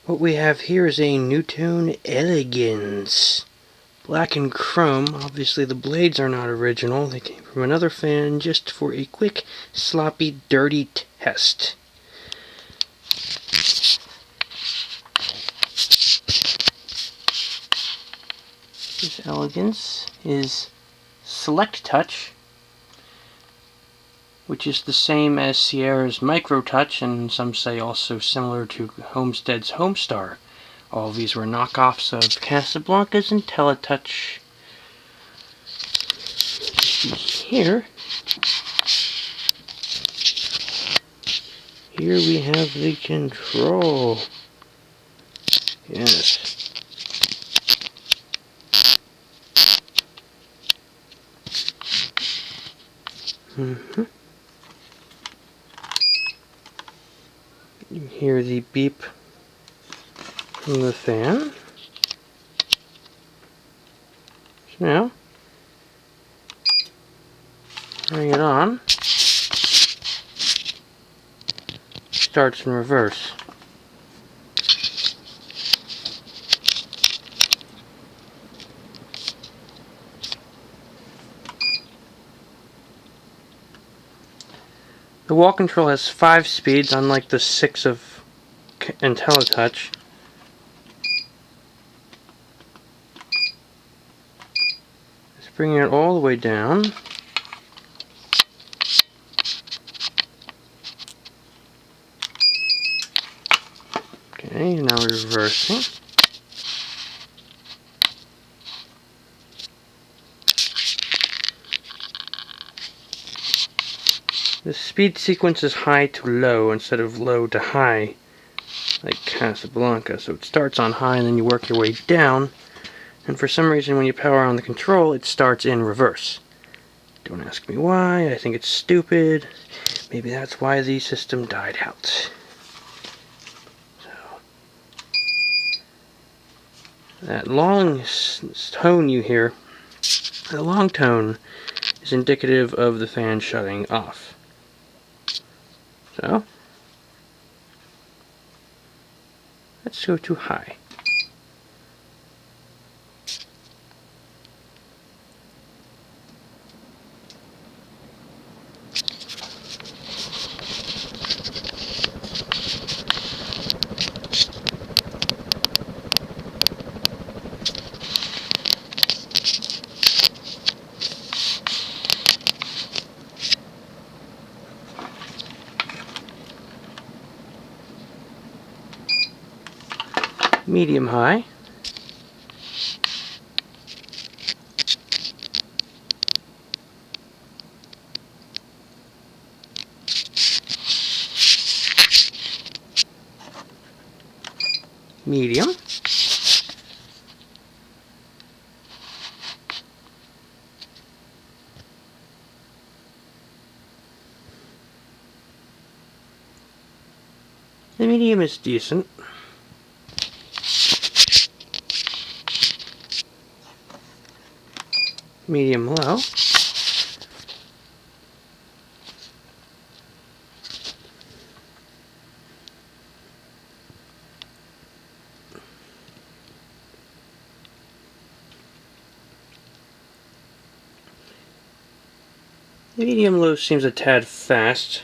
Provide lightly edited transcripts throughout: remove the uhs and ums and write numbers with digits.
What we have here is a Nutone Elegance. Black and chrome. Obviously the blades are not original. They came from another fan just for a quick, sloppy, dirty test. This Elegance is Select Touch, which is the same as Sierra's Micro Touch, and some say also similar to Homestead's Homestar. All of these were knockoffs of Casablanca's Inteli-Touch. Here we have the control. Yes. You hear the beep from the fan. So now, turning it on, starts in reverse. The wall control has 5 speeds, unlike the 6 of Inteli-Touch. It's bringing it all the way down. Okay, now we're reversing. The speed sequence is high to low instead of low to high, like Casablanca. So it starts on high and then you work your way down. And for some reason when you power on the control, it starts in reverse. Don't ask me why, I think it's stupid. Maybe that's why the system died out. So, that long tone you hear, the long tone, is indicative of the fan shutting off. So, let's go to high. Medium high. Medium. The medium is decent. Medium low. The medium low seems a tad fast.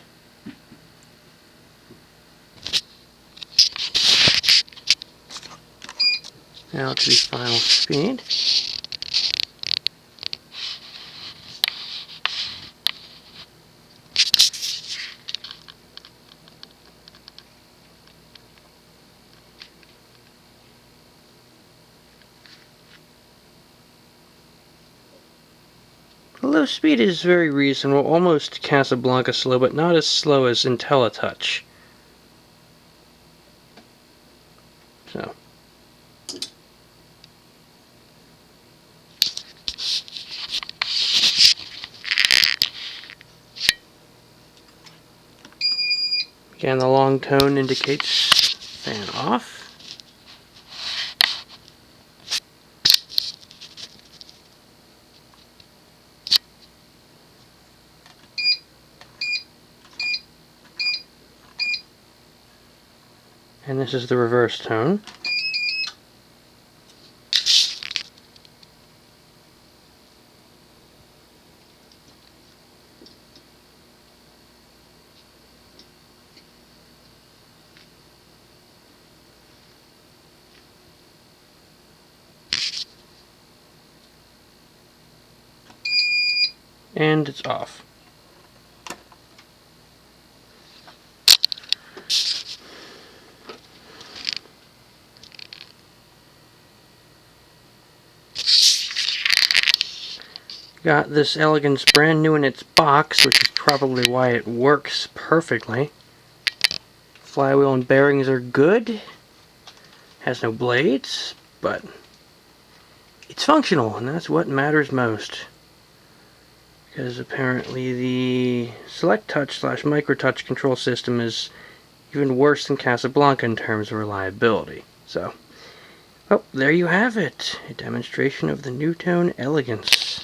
Now to the final speed. The low speed is very reasonable, almost Casablanca slow, but not as slow as Inteli-Touch. So. Again, the long tone indicates fan off. And this is the reverse tone. And it's off. Got this Elegance brand new in its box, which is probably why it works perfectly. Flywheel and bearings are good. Has no blades, but it's functional, and that's what matters most. Because apparently the Select Touch / Micro Touch control system is even worse than Casablanca in terms of reliability. So, well, there you have it. A demonstration of the Nutone Elegance.